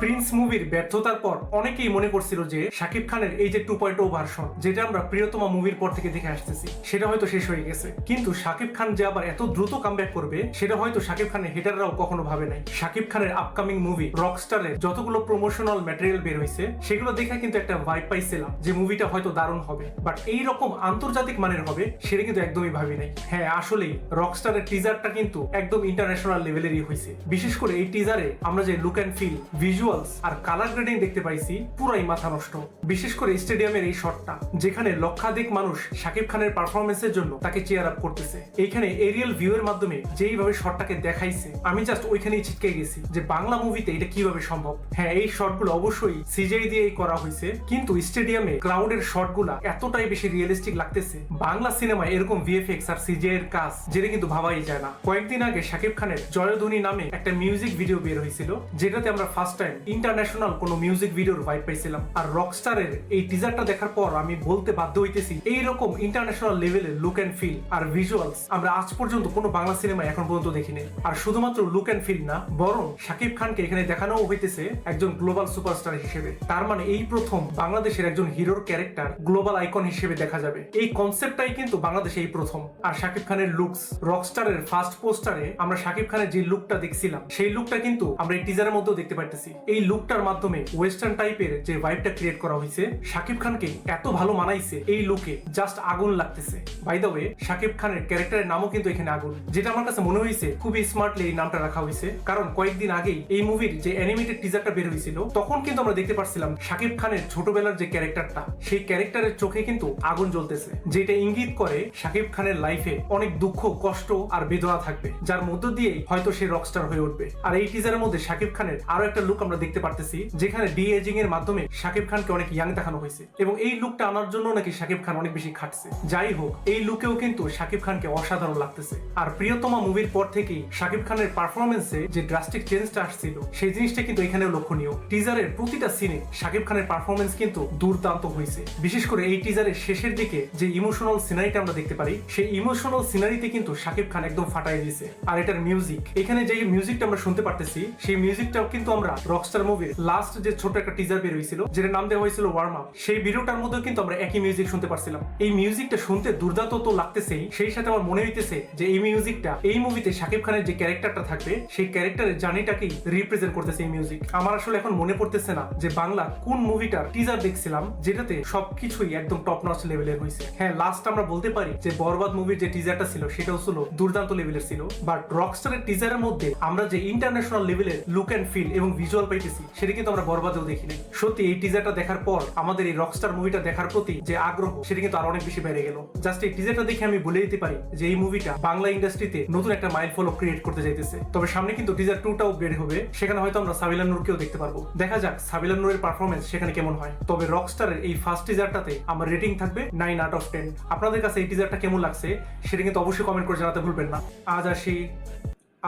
Prince মুভির ব্যর্থতার পর অনেকেই মনে করছিল যে শাকিব খানের এই যে 2.0 ভার্সন, যেটা আমরা প্রিয়তমা মুভির পর থেকে দেখে আসতেছি, সেটা হয়তো শেষ হয়ে গেছে। কিন্তু শাকিব খান যে আবার এত দ্রুত কামব্যাক করবে, সেটা হয়তো শাকিব খানের হেটাররাও কখনো ভাবে নাই। শাকিব খানের আপকামিং মুভি রকস্টারের যতগুলো প্রমোশনাল ম্যাটেরিয়াল বের হয়েছে, সেগুলো দেখে কিন্তু একটা ভাইব পাইছিলাম যে মুভিটা হয়তো দারুণ হবে, বাট এই রকম আন্তর্জাতিক মানের হবে সেটা কিন্তু একদমই ভাবি নাই। হ্যাঁ, আসলেই রকস্টারের টিজারটা কিন্তু একদম ইন্টারন্যাশনাল লেভেলেরই হয়েছে। বিশেষ করে এই টিজারে আমরা যে লুক অ্যান্ড ফিল, ভিজুয়ালস আর কালার গ্রেডিং দেখতে পাইছি, পুরাই মাথা নষ্ট। বিশেষ করে স্টেডিয়ামের এই শটটা, যেখানে লক্ষাধিক মানুষ শাকিব খানের পারফরমেন্সের জন্য তাকে চেয়ার আপ করতেছে, এইখানে এরিয়াল ভিউ এর মাধ্যমে যেইভাবে শটটাকে দেখাইছে, আমি জাস্ট ওইখানেই ছিটকে গেছি যে বাংলা মুভিতে এটা কিভাবে সম্ভব। হ্যাঁ, এই শটগুলো অবশ্যই সিজিআই দিয়েই করা হয়েছে, কিন্তু স্টেডিয়ামে ক্রাউডের শটগুলা এতটাই বেশি রিয়েলিস্টিক লাগতেছে। বাংলা সিনেমায় এরকম ভিএফএক্স আর সিজিআই এর কাজ, যেটা কিন্তু ভাবাই যায় না। কয়েকদিন আগে শাকিব খানের জয়ধ্বনি নামে একটা মিউজিক ভিডিও বের হয়েছিল, যেটাতে আমরা ফার্স্ট টাইম ইন্টারন্যাশনাল কোনো মিউজিক ভিডিওর ভাইব পাইছিলাম। আর রকস্টারের এই টিজারটা দেখার পর আমি বলতে বাধ্য হইতেছি, এইরকম ইন্টারন্যাশনাল লেভেলের লুক অ্যান্ড ফিল আর ভিজুয়ালস আমরা আজ পর্যন্ত কোনো বাংলা সিনেমায় এখন পর্যন্ত দেখিনি। আর শুধুমাত্র লুক অ্যান্ড ফিল না, বরং শাকিব খানকে এখানে দেখানো হইতেছে একজন গ্লোবাল সুপারস্টার হিসেবে। তার মানে এই প্রথম বাংলাদেশের একজন হিরোর ক্যারেক্টার গ্লোবাল আইকন হিসেবে দেখা যাবে। এই কনসেপ্টটাই কিন্তু বাংলাদেশে এই প্রথম। আর শাকিব খানের লুকস, রকস্টারের ফার্স্ট পোস্টারে আমরা শাকিব খানের যে লুকটা দেখছিলাম, সেই লুকটা কিন্তু আমরা এই টিজারের মধ্যেও দেখতে পাইতেছি। এই লুকটার মাধ্যমে ওয়েস্টার্ন টাইপের যে ভাইবটা ক্রিয়েট করা হয়েছে, শাকিব খানকে এত ভালো মানাইছে এই লুকে, জাস্ট আগুন লাগতেছে। বাই দ্য ওয়ে, শাকিব খানের ক্যারেক্টারের নামও কিন্তু এখানে আগুন, যেটা আমার কাছে মনে হয়েছে খুবই স্মার্টলি এই নামটা রাখা হয়েছে। কারণ কয়েকদিন আগেই এই মুভির যে অ্যানিমেটেড টিজারটা বের হয়েছিল, তখন কিন্তু আমরা দেখতে পাচ্ছিলাম শাকিব খানের ছোটবেলার যে ক্যারেক্টারটা, সেই ক্যারেক্টারের চোখে কিন্তু আগুন জ্বলতেছে, যেটা ইঙ্গিত করে শাকিব খানের লাইফে অনেক দুঃখ, কষ্ট আর বেদনা থাকবে, যার মধ্য দিয়েই হয়তো সে রকস্টার হয়ে উঠবে। আর এই টিজারের মধ্যে শাকিব খানের আরো একটা লুক আমরা দেখতে পারতেছি, যেখানে ডি এজিং এর মাধ্যমে শাকিব খানকে অনেক ইয়াং দেখানো হয়েছে, এবং এই লুকটা আনার জন্য নাকি শাকিব খান অনেক বেশি খাটছে। যাই হোক, এই লুকেও কিন্তু শাকিব খানকে অসাধারণ লাগতেছে। আর প্রিয়তমা মুভির পর থেকেই শাকিব খানের পারফরমেন্সে যে ড্রাস্টিক চেঞ্জটা আসছিল, সেই জিনিসটা কিন্তু এখানেও লক্ষণীয়। টিজারের প্রতিটা সিনে শাকিব খানের পারফরমেন্স কিন্তু দুর্দান্ত হয়েছে। বিশেষ করে এই টিজারের শেষের দিকে যে ইমোশনাল সিনারিটা আমরা দেখতে পারি, সেই ইমোশনাল সিনারিতে কিন্তু শাকিব খান একদম ফাটাই দিয়েছে। আর এটার মিউজিক, এখানে যে মিউজিকটা আমরা শুনতে পারতেছি, সেই মিউজিকটাও কিন্তু আমরা রকস্টার মুভির লাস্ট যে ছোট একটা টিজার বের হয়েছিল, যেটা নাম দেওয়া হয়েছিল ওয়ার্ম আপ, সেই ভিডিওটার মধ্যেও কিন্তু আমরা একই মিউজিক শুনতে পারছিলাম। এই মিউজিকটা শুনতে দুর্দান্ত তো লাগতেছেই, সেই সাথে আমার মনে হইতেছে যে এই মিউজিকটা এই মুভিতে শাকিব খানের যে ক্যারেক্টারটা থাকবে, সেই ক্যারেক্টারের জার্নিটাকেই রিপ্রেজেন্ট করতেছে এই মিউজিক। আমার আসলে এখন মনে পড়তেছে না যে বাংলা কোন মুভিটার টিজার দেখছিলাম যেটাতে সবকিছুই একদম টপ নচ লেভেলের হয়েছে। হ্যাঁ, লাস্ট আমরা বলতে পারি যে বরবাদ মুভির যে টিজারটা ছিল, সেটাও ছিল দুর্দান্ত লেভেলের ছিল, বাট রকস্টারের টিজারের মধ্যে আমরা যে ইন্টারন্যাশনাল লেভেলের লুক অ্যান্ড ফিল এবং ভিজুয়াল পাইতেছি, সেটা কিন্তু আমরা বরবাদেও দেখিনি। সত্যি এই টিজারটা দেখার পর আমাদের এই রকস্টার মুভিটা দেখার প্রতি যে আগ্রহ, সেটা কিন্তু আরো অনেক বেশি বেড়ে গেল। জাস্ট এই টিজারটা দেখে আমি বলে দিতে পারি যে এই মুভিটা বাংলা ইন্ডাস্ট্রিতে নতুন একটা মাইলফলক ক্রিয়েট করতে যাইতেছে। তবে সামনে কিন্তু টিজার 2টাও বের হবে, সেখানে হয়তো আমরা সাবিলা নূরকেও দেখতে পারবো। দেখা যাক সাবিলা নূরের পারফরমেন্স সেখানে কেমন হয়। তবে রকস্টারের এই ফার্স্ট টিজারটাতে আমার রেটিং থাকবে 9 out of 10। আপনাদের কাছে এই টিজারটা কেমন লাগছে সেটা কিন্তু অবশ্যই কমেন্ট করে জানাতে ভুলবেন না। আজ আসি,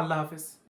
আল্লাহ হাফেজ।